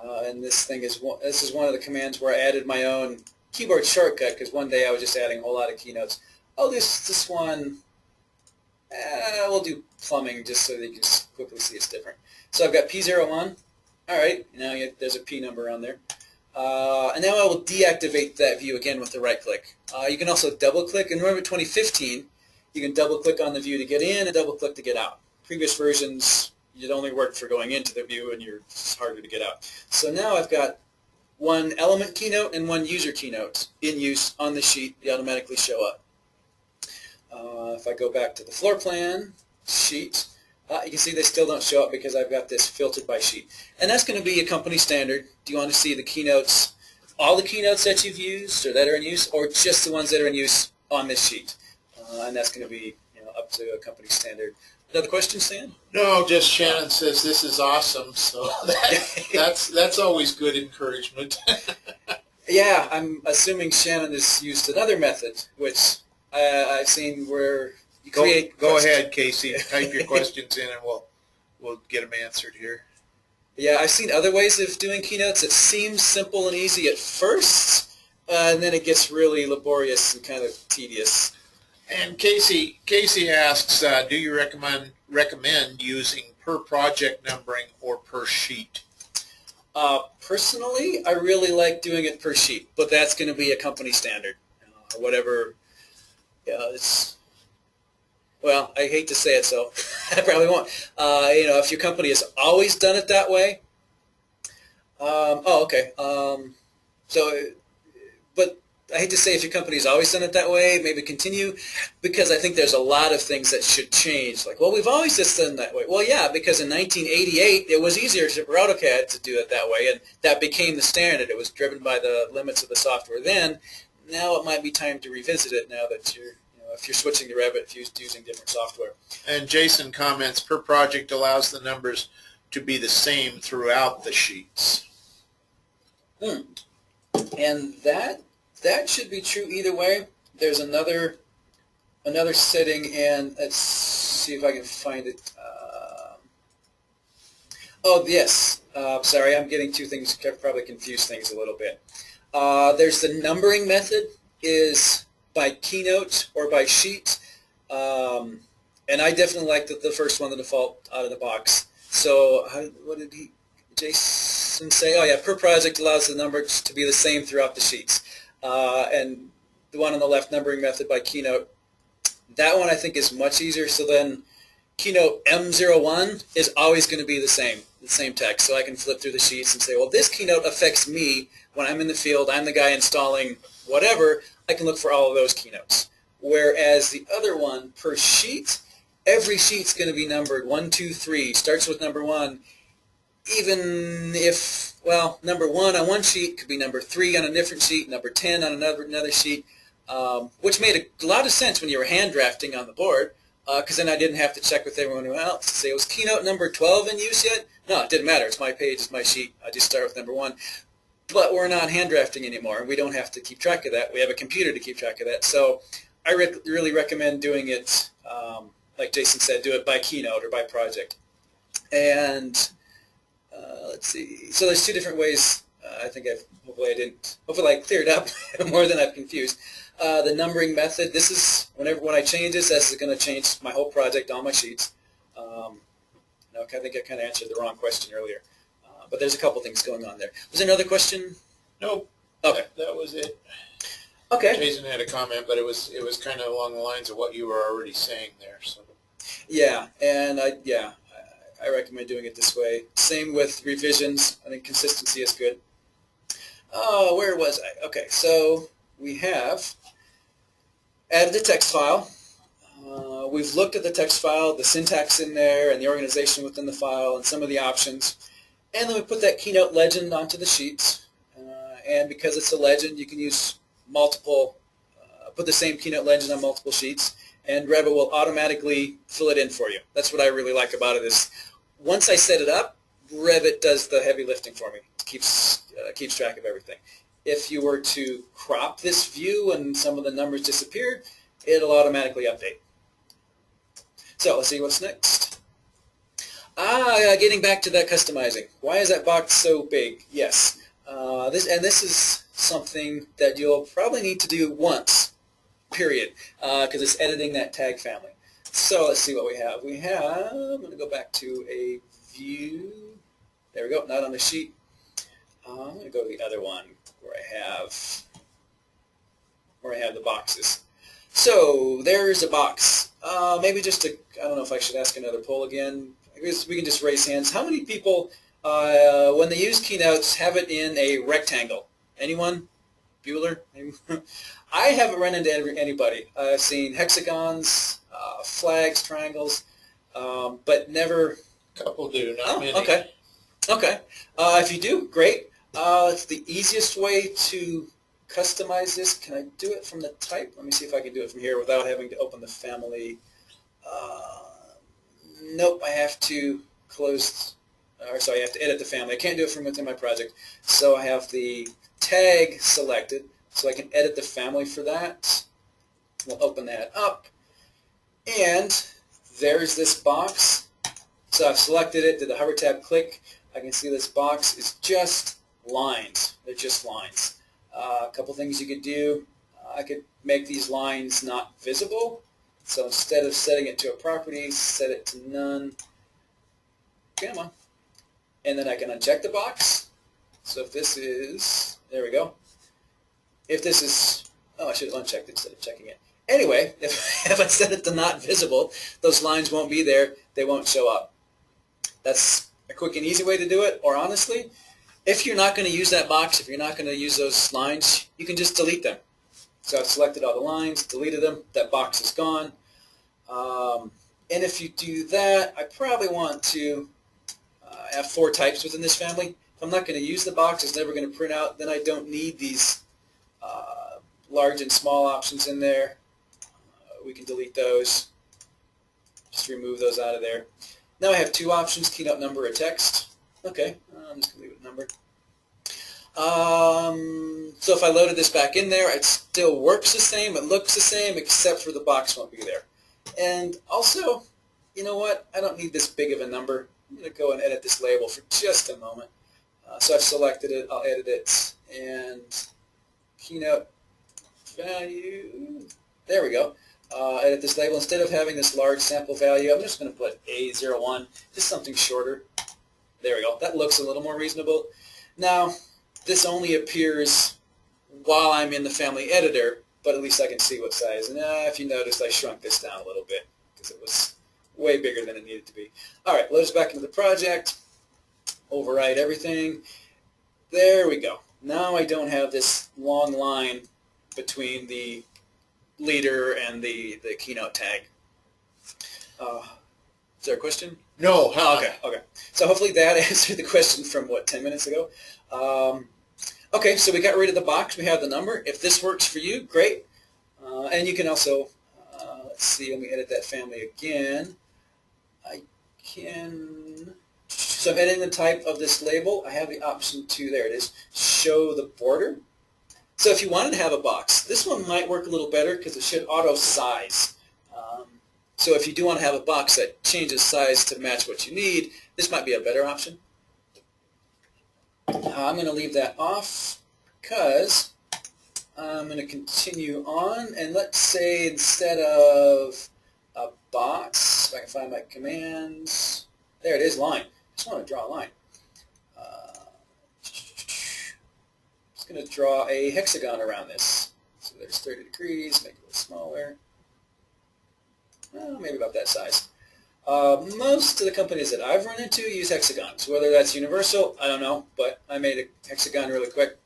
[SPEAKER 2] And this is one of the commands where I added my own keyboard shortcut, because one day I was just adding a whole lot of keynotes. Oh, this one, we'll do plumbing just so that you can quickly see it's different. So I've got P01. All right, now there's a P number on there. And now I will deactivate that view again with the right click. You can also double click. In Revit 2015, you can double click on the view to get in and double click to get out. Previous versions, it only worked for going into the view, and it's harder to get out. So now I've got one element keynote and one user keynote in use on the sheet. They automatically show up. If I go back to the floor plan sheet, you can see they still don't show up because I've got this filtered by sheet. And that's going to be a company standard. Do you want to see the keynotes, all the keynotes that you've used or that are in use, or just the ones that are in use on this sheet? And that's going to be up to a company standard. Another question, Stan?
[SPEAKER 1] No, just Shannon says this is awesome, so that's always good encouragement.
[SPEAKER 2] Yeah, I'm assuming Shannon has used another method, which I've seen where you create.
[SPEAKER 1] Go ahead, Casey. Type your questions in, and we'll get them answered here.
[SPEAKER 2] Yeah, I've seen other ways of doing keynotes. It seems simple and easy at first, and then it gets really laborious and kind of tedious.
[SPEAKER 1] And Casey asks, do you recommend using per project numbering or per sheet?
[SPEAKER 2] Personally, I really like doing it per sheet, but that's going to be a company standard, whatever. Well, I hate to say it, so I probably won't. If your company has always done it that way. Okay. But I hate to say if your company's always done it that way, maybe continue, because I think there's a lot of things that should change. Like, well, we've always just done it that way. Well, yeah, because in 1988, it was easier for AutoCAD to do it that way, and that became the standard. It was driven by the limits of the software then. Now it might be time to revisit it now that if you're switching to Revit, if you're using different software.
[SPEAKER 1] And Jason comments, per project allows the numbers to be the same throughout the sheets.
[SPEAKER 2] And that should be true either way. There's another setting, and let's see if I can find it. Oh, yes. Sorry, I'm getting two things, probably confuse things a little bit. There's the numbering method is by keynote or by sheet. And I definitely like the first one, the default out of the box. So what did Jason say? Oh, yeah, per project allows the numbers to be the same throughout the sheets. And the one on the left, numbering method by keynote, that one I think is much easier. So then keynote M01 is always going to be the same text. So I can flip through the sheets and say, well, this keynote affects me when I'm in the field. I'm the guy installing whatever. I can look for all of those keynotes. Whereas the other one, per sheet, every sheet's going to be numbered 1, 2, 3, starts with number 1. Even if, well, number 1 on one sheet could be number 3 on a different sheet, number 10 on another sheet, which made a lot of sense when you were hand drafting on the board, because then I didn't have to check with everyone else to say, was keynote number 12 in use yet? No, it didn't matter. It's my page, it's my sheet. I just start with number 1. But we're not hand drafting anymore. We don't have to keep track of that. We have a computer to keep track of that. So I really recommend doing it, like Jason said, do it by keynote or by project. And let's see. So there's two different ways. I think hopefully I cleared up more than I've confused. The numbering method. This is when I change this is going to change my whole project on my sheets. I think I kind of answered the wrong question earlier. But there's a couple things going on there. Was there another question?
[SPEAKER 1] Nope.
[SPEAKER 2] Okay.
[SPEAKER 1] That was it.
[SPEAKER 2] Okay.
[SPEAKER 1] Jason had a comment, but it was kind of along the lines of what you were already saying there. So.
[SPEAKER 2] Yeah, and I recommend doing it this way. Same with revisions. I think consistency is good. Oh, where was I? Okay, so we have added a text file. We've looked at the text file, the syntax in there, and the organization within the file, and some of the options. And then we put that keynote legend onto the sheets. And because it's a legend, you can use put the same keynote legend on multiple sheets, and Revit will automatically fill it in for you. That's what I really like about it is once I set it up, Revit does the heavy lifting for me. It keeps track of everything. If you were to crop this view and some of the numbers disappeared, it'll automatically update. So let's see what's next. Getting back to that customizing. Why is that box so big? Yes. This is something that you'll probably need to do once, period, because it's editing that tag family. So let's see what we have. I'm going to go back to a view. There we go, not on the sheet. I'm going to go to the other one where I have the boxes. So there's a box. Maybe I don't know if I should ask another poll again. I guess we can just raise hands. How many people when they use Keynotes, have it in a rectangle. Anyone? Bueller? I haven't run into anybody. I've seen hexagons, flags, triangles, but never...
[SPEAKER 1] Couple do, not many.
[SPEAKER 2] Okay. Okay. If you do, great. It's the easiest way to customize this. Can I do it from the type? Let me see if I can do it from here without having to open the family. Nope, I have to close, or sorry, I have to edit the family. I can't do it from within my project. So I have the tag selected, so I can edit the family for that. We'll open that up. And there's this box. So I've selected it, did the hover tab click. I can see this box is just lines. They're just lines. A couple things you could do. I could make these lines not visible. So instead of setting it to a property, set it to none. Come on. And then I can uncheck the box. So if this is, there we go. If this is, oh, I should have unchecked it instead of checking it. Anyway, if I set it to not visible, those lines won't be there. They won't show up. That's a quick and easy way to do it. Or honestly, if you're not going to use that box, if you're not going to use those lines, you can just delete them. So I've selected all the lines, deleted them, that box is gone. And if you do that, I probably want to have 4 types within this family. If I'm not going to use the box, it's never going to print out, then I don't need these large and small options in there. We can delete those. Just remove those out of there. Now I have 2 options, keynote number or text. Okay, I'm just going to leave it number. So if I loaded this back in there, it still works the same, it looks the same, except for the box won't be there. And also, you know what, I don't need this big of a number. I'm going to go and edit this label for just a moment. So I've selected it, I'll edit it, and keynote value, there we go. Edit this label. Instead of having this large sample value, I'm just going to put A01, just something shorter. There we go. That looks a little more reasonable. Now, this only appears while I'm in the family editor, but at least I can see what size. And if you noticed, I shrunk this down a little bit because it was way bigger than it needed to be. All right, load us back into the project. Override everything. There we go. Now I don't have this long line between the leader and the keynote tag. Is there a question?
[SPEAKER 1] No.
[SPEAKER 2] Okay. So hopefully that answered the question from, what, 10 minutes ago? Okay, so we got rid of the box. We have the number. If this works for you, great. And you can also, let's see, let me edit that family again. So I'm editing the type of this label. I have the option to, there it is, show the border. So if you wanted to have a box, this one might work a little better because it should auto size. So if you do want to have a box that changes size to match what you need, this might be a better option. I'm going to leave that off because I'm going to continue on. And let's say instead of a box, if I can find my commands, there it is, line. Just want to draw a line. Just going to draw a hexagon around this. So there's 30 degrees, make it a little smaller. Maybe about that size. Most of the companies that I've run into use hexagons. Whether that's universal, I don't know, but I made a hexagon really quick.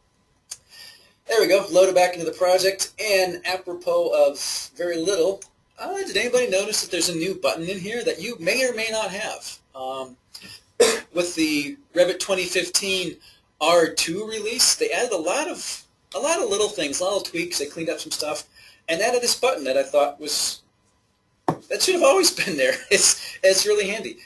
[SPEAKER 2] There we go, load it back into the project, and apropos of very little, did anybody notice that there's a new button in here that you may or may not have? With the Revit 2015 R2 release, they added a lot of little things, a lot of tweaks, they cleaned up some stuff, and added this button that I thought was, that should have always been there. It's really handy.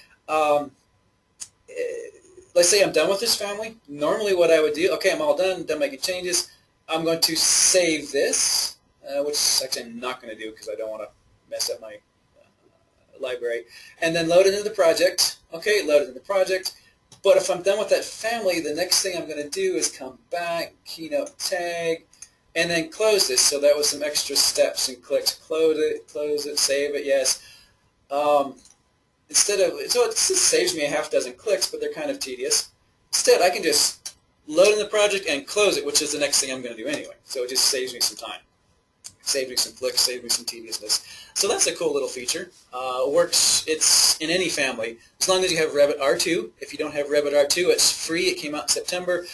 [SPEAKER 2] Let's say I'm done with this family. Normally what I would do, okay, I'm all done making changes. I'm going to save this, which actually I'm not going to do because I don't want to mess up my library. And then load it into the project. Okay, load it into the project. But if I'm done with that family, the next thing I'm going to do is come back, keynote tag, and then close this. So that was some extra steps and clicks. Close it, save it, yes. Instead of, so it just saves me a half dozen clicks, but they're kind of tedious. Instead, I can just load in the project and close it, which is the next thing I'm going to do anyway. So it just saves me some time. Saved me some clicks, saved me some tediousness. So that's a cool little feature. Works, it's in any family. As long as you have Revit R2. If you don't have Revit R2, it's free. It came out in September.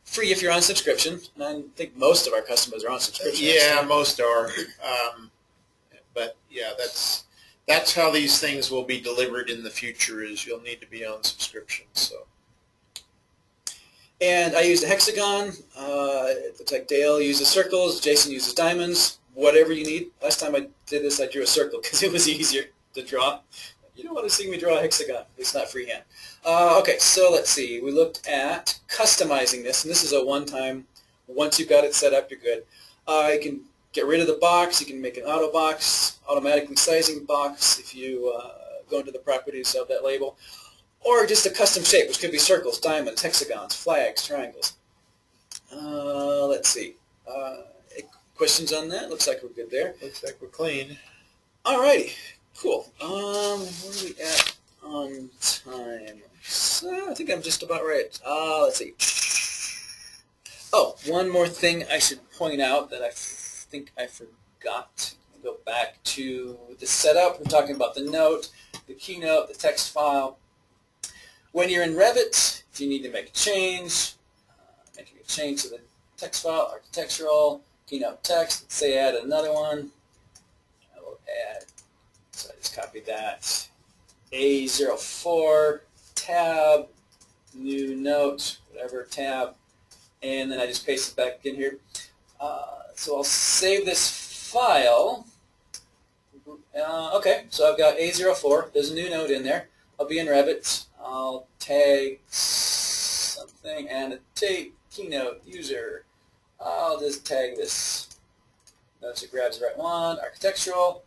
[SPEAKER 2] Free if you're on subscription. And I think most of our customers are on subscription.
[SPEAKER 1] Yeah, most are. But yeah, that's how these things will be delivered in the future, is you'll need to be on subscription. So.
[SPEAKER 2] And I use a hexagon. It looks like Dale uses circles. Jason uses diamonds. Whatever you need. Last time I did this, I drew a circle because it was easier to draw. You don't want to see me draw a hexagon. At least not freehand. Okay, so let's see. We looked at customizing this, and this is a one-time. Once you've got it set up, you're good. You can get rid of the box. You can make an auto box, automatically sizing box if you go into the properties of that label. Or just a custom shape, which could be circles, diamonds, hexagons, flags, triangles. Let's see. Questions on that? Looks like we're good there.
[SPEAKER 1] Looks like we're clean.
[SPEAKER 2] Alrighty. Cool. Where are we at on time? So I think I'm just about right. Let's see. Oh, one more thing I should point out that I think I forgot. Go back to the setup. We're talking about the note, the keynote, the text file. When you're in Revit, if you need to make a change, making a change to the text file, architectural, keynote text, let's say add another one. I will add, so I just copied that, A04, tab, new note, whatever, tab, and then I just paste it back in here. So I'll save this file. Okay, so I've got A04, there's a new note in there. I'll be in Revit. I'll tag something, annotate, keynote, user. I'll just tag this. Notice it grabs the right one, architectural.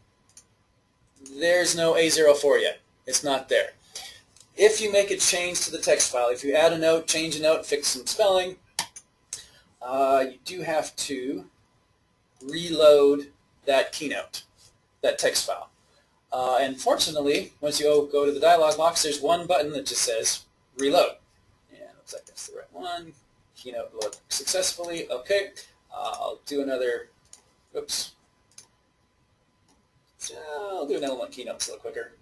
[SPEAKER 2] There's no A04 yet. It's not there. If you make a change to the text file, if you add a note, change a note, fix some spelling, you do have to reload that keynote, that text file. And fortunately, once you go to the dialog box, there's one button that just says reload. And it looks like that's the right one. Keynote load successfully. Okay. I'll do another, oops. So I'll do another one keynote. It's a little quicker.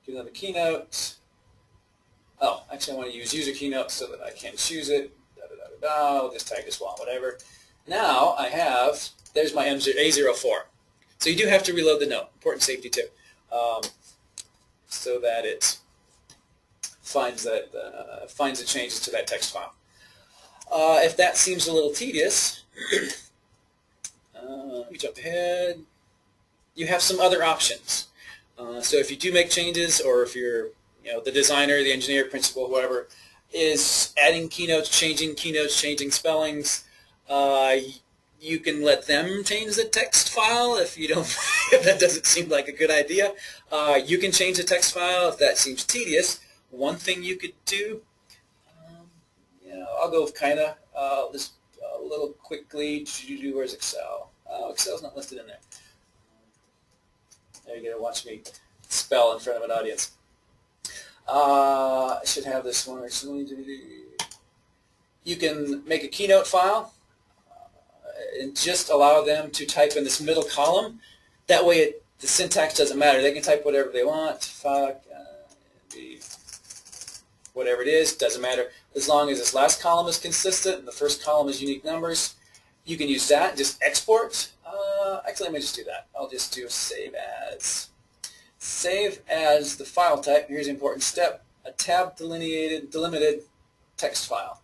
[SPEAKER 2] Do another keynote. Oh, actually I want to use user keynote so that I can choose it. I'll just tag this one, whatever. Now I have, there's my A04. So you do have to reload the note. Important safety tip. So that it finds the changes to that text file. If that seems a little tedious, let me jump ahead. You have some other options. So if you do make changes, or if you're the designer, the engineer, principal, whoever, is adding keynotes, changing spellings, you can let them change the text file if you don't. If that doesn't seem like a good idea. You can change the text file if that seems tedious. One thing you could do, I'll go kind of just a little quickly. Where's Excel? Oh, Excel's not listed in there. There you go. Watch me spell in front of an audience. I should have this one. You can make a keynote file and just allow them to type in this middle column. That way the syntax doesn't matter. They can type whatever they want. Whatever it is, doesn't matter. As long as this last column is consistent and the first column is unique numbers, you can use that and just export. Actually, let me just do that. I'll just do save as. Save as the file type. Here's the important step. A tab delimited text file.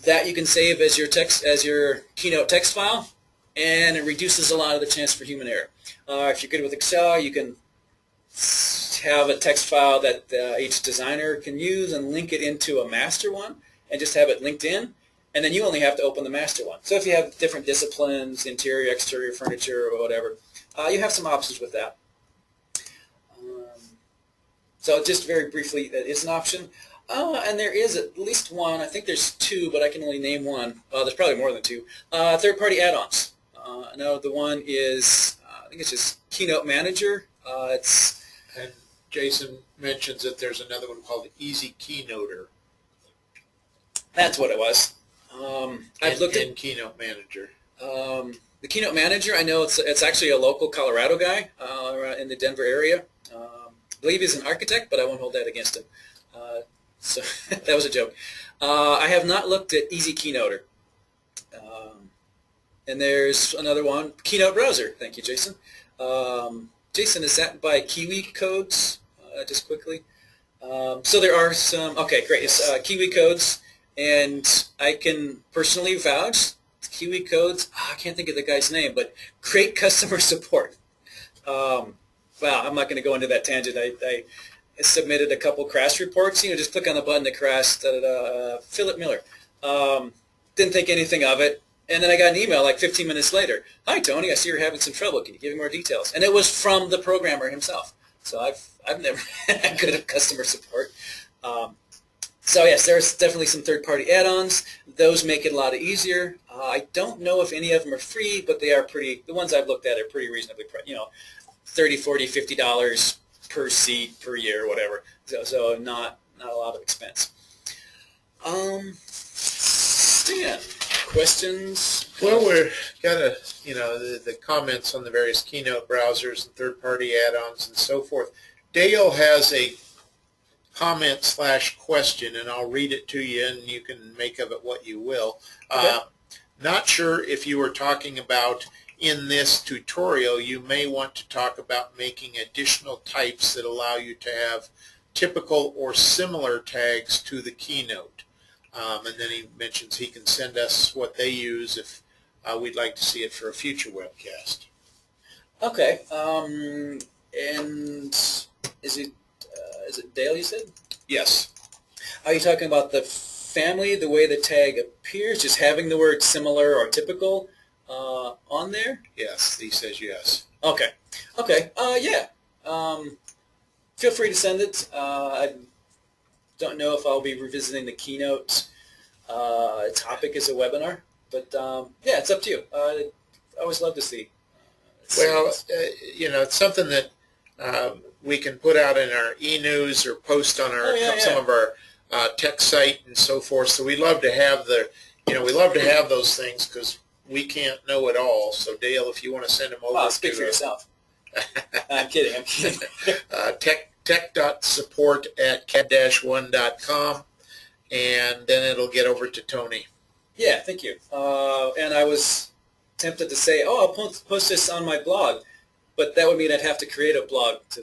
[SPEAKER 2] That you can save as your keynote text file, and it reduces a lot of the chance for human error. If you're good with Excel, you can have a text file that each designer can use and link it into a master one, and just have it linked in, and then you only have to open the master one. So if you have different disciplines, interior, exterior, furniture, or whatever, you have some options with that. So just very briefly, that is an option. And there is at least one. I think there's two, but I can only name one. There's probably more than two. Third-party add-ons. No, the one is, I think it's just Keynote Manager.
[SPEAKER 1] And Jason mentions that there's another one called Easy Keynoter.
[SPEAKER 2] That's what it was. I've looked at
[SPEAKER 1] Keynote Manager.
[SPEAKER 2] The Keynote Manager, I know it's actually a local Colorado guy in the Denver area. I believe he's an architect, but I won't hold that against him. So that was a joke. I have not looked at Easy Keynoter. And there's another one, Keynote Browser. Thank you, Jason. Jason, is that by Kiwi Codes? Just quickly. So there are some, okay, great. It's Kiwi Codes, and I can personally vouch, Kiwi Codes, I can't think of the guy's name, but great customer support. Well, I'm not going to go into that tangent. I submitted a couple crash reports. Just click on the button that crashed. Philip Miller. Didn't think anything of it. And then I got an email like 15 minutes later. Hi, Tony. I see you're having some trouble. Can you give me more details? And it was from the programmer himself. So I've never had good customer support. So yes, there's definitely some third-party add-ons. Those make it a lot easier. I don't know if any of them are free, but they are pretty. The ones I've looked at are pretty reasonably priced. $30, $40, $50 per seat per year, or whatever. So not a lot of expense. Stan, questions?
[SPEAKER 1] Well, we're got the comments on the various Keynote browsers and third-party add-ons and so forth. Dale has a comment/question, and I'll read it to you, and you can make of it what you will.
[SPEAKER 2] Okay.
[SPEAKER 1] Not sure if you were talking about in this tutorial, you may want to talk about making additional types that allow you to have typical or similar tags to the Keynote. And then he mentions he can send us what they use if we'd like to see it for a future webcast.
[SPEAKER 2] Okay. And is it Dale, you said?
[SPEAKER 1] Yes.
[SPEAKER 2] Are you talking about the family, the way the tag appears, just having the word similar or typical on there?
[SPEAKER 1] Yes, he says yes.
[SPEAKER 2] Okay. Okay. Yeah. Feel free to send it. I don't know if I'll be revisiting the Keynote topic as a webinar, but yeah, it's up to you. I always love to see.
[SPEAKER 1] Well, it's something that we can put out in our e-news or post on our some of our tech site and so forth. So we love to have we love to have those things because we can't know it all. So Dale, if you want to send them over,
[SPEAKER 2] speak for yourself. I'm kidding. I'm kidding.
[SPEAKER 1] tech.support@cad-1.com, and then it'll get over to Tony.
[SPEAKER 2] Yeah, thank you. And I was tempted to say, I'll post this on my blog, but that would mean I'd have to create a blog to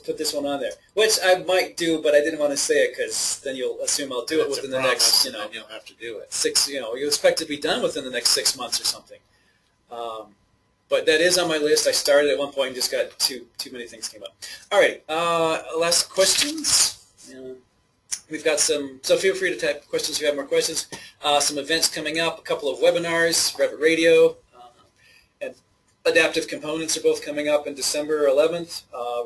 [SPEAKER 2] put this one on there, which I might do, but I didn't want to say it because then you'll assume I'll do it within the next,
[SPEAKER 1] and then you'll have to do it.
[SPEAKER 2] You expect it to be done within the next 6 months or something. But that is on my list. I started at one point and just got too many things came up. All right, last questions. We've got some, so feel free to type questions if you have more questions. Some events coming up, a couple of webinars, Revit Radio, and Adaptive Components are both coming up in December 11th,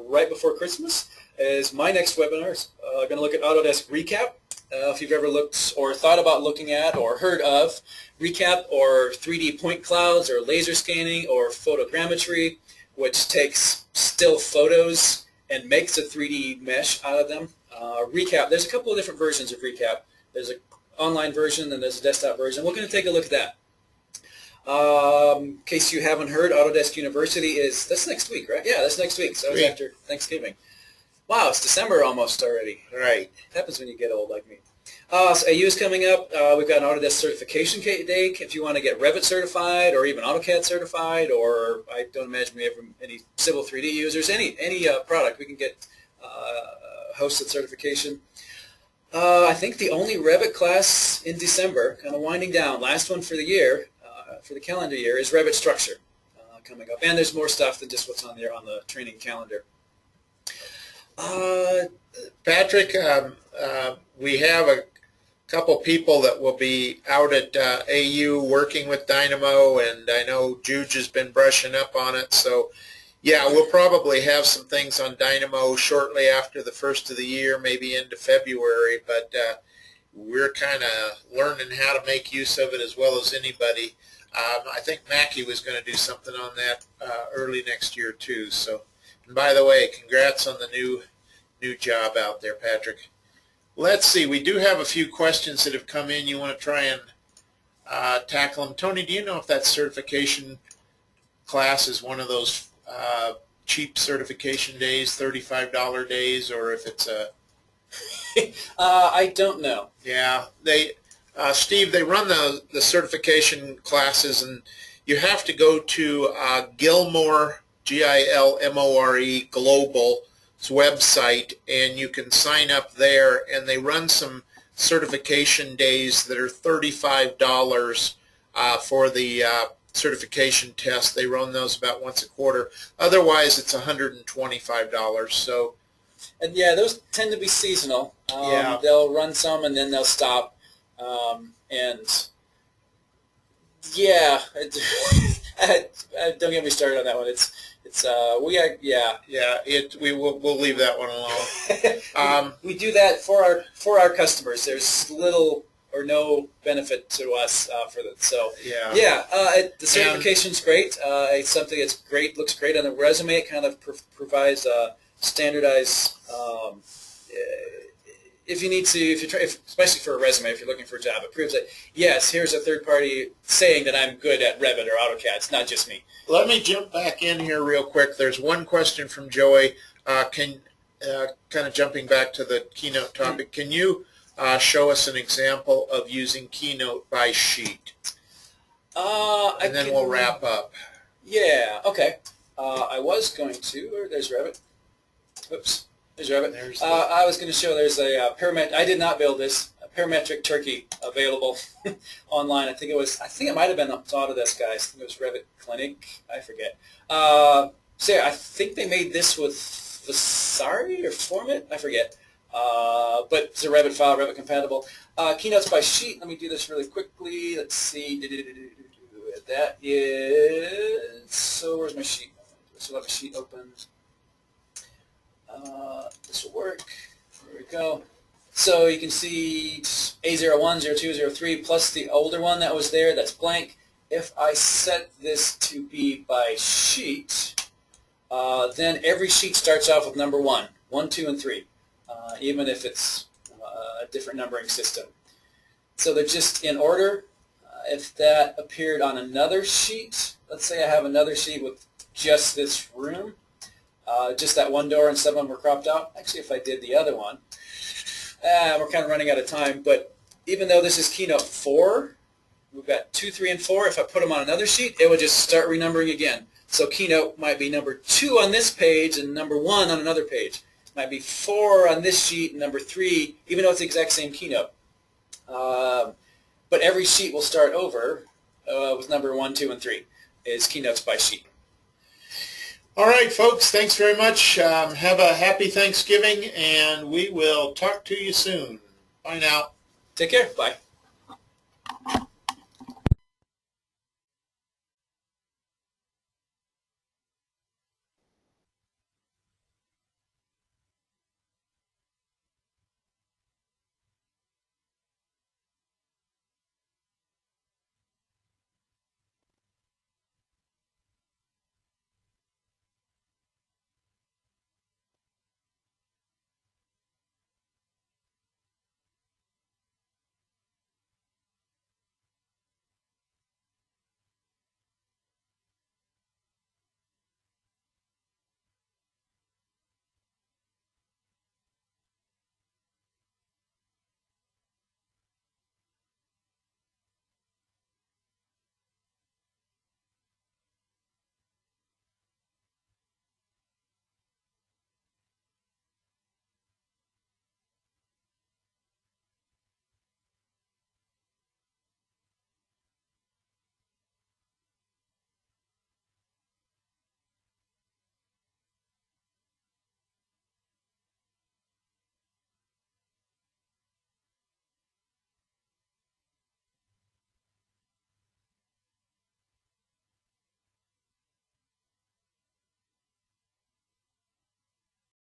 [SPEAKER 2] right before Christmas, is my next webinar. I'm going to look at Autodesk Recap. If you've ever looked or thought about looking at or heard of Recap or 3D point clouds or laser scanning or photogrammetry, which takes still photos and makes a 3D mesh out of them. Recap, there's a couple of different versions of Recap. There's an online version and there's a desktop version. We're going to take a look at that. In case you haven't heard, Autodesk University that's next week, right? Yeah, that's next week. So it's after Thanksgiving. Wow, it's December almost already.
[SPEAKER 1] Right.
[SPEAKER 2] It happens when you get old like me. So AU is coming up. We've got an Autodesk certification day if you want to get Revit certified or even AutoCAD certified, or I don't imagine we have any Civil 3D users. Any product we can get hosted certification. I think the only Revit class in December, kind of winding down, last one for the year, for the calendar year, is Revit Structure coming up. And there's more stuff than just what's on there on the training calendar.
[SPEAKER 1] Patrick, we have a couple people that will be out at AU working with Dynamo, and I know Juge has been brushing up on it. So, yeah, we'll probably have some things on Dynamo shortly after the first of the year, maybe into February, but we're kind of learning how to make use of it as well as anybody. I think Mackie was going to do something on that early next year too. So, and by the way, congrats on the new job out there, Patrick. Let's see. We do have a few questions that have come in. You want to try and tackle them. Tony, do you know if that certification class is one of those cheap certification days, $35 days, or if it's a...
[SPEAKER 2] I don't know.
[SPEAKER 1] Yeah, Steve, they run the certification classes, and you have to go to Gilmore, Gilmore Global's website, and you can sign up there, and they run some certification days that are $35 for the certification test. They run those about once a quarter. Otherwise, it's $125. So,
[SPEAKER 2] and yeah, those tend to be seasonal.
[SPEAKER 1] Yeah.
[SPEAKER 2] They'll run some and then they'll stop. And yeah, don't get me started on that one.
[SPEAKER 1] We'll leave that one alone.
[SPEAKER 2] We do that for our customers. There's little or no benefit to us for that. So the certification's great. It's something that's great. Looks great on the resume. It kind of provides standardized. If you need to, especially for a resume, if you're looking for a job, it proves that, yes, here's a third party saying that I'm good at Revit or AutoCAD. It's not just me.
[SPEAKER 1] Let me jump back in here real quick. There's one question from Joey. Kind of jumping back to the Keynote topic, can you show us an example of using Keynote by sheet? And then we'll wrap up.
[SPEAKER 2] Yeah, okay. I was going to, there's Revit. Oops. There's Revit. I was going to show there's a parametric. I did not build this. A parametric turkey available online. I think it might have been Autodesk guys. I think it was Revit Clinic. I forget. So yeah, I think they made this with Vasari or Format. I forget. But it's a Revit file, Revit compatible. Keynotes by sheet. Let me do this really quickly. Let's see. That is. So where's my sheet? So I have a sheet open. This will work. There we go. So you can see A01, 02, 03 plus the older one that was there. That's blank. If I set this to be by sheet, then every sheet starts off with number 1, 1, 2, and 3, even if it's a different numbering system. So they're just in order. If that appeared on another sheet, let's say I have another sheet with just this room, just that one door and some of them were cropped out. Actually, if I did the other one, we're kind of running out of time, but even though this is Keynote 4, we've got 2, 3, and 4. If I put them on another sheet, it would just start renumbering again. So Keynote might be number 2 on this page and number 1 on another page. It might be 4 on this sheet and number 3, even though it's the exact same Keynote. But every sheet will start over with number 1, 2, and 3 is Keynotes by sheet.
[SPEAKER 1] All right, folks, thanks very much. Have a happy Thanksgiving, and we will talk to you soon. Bye now.
[SPEAKER 2] Take care. Bye.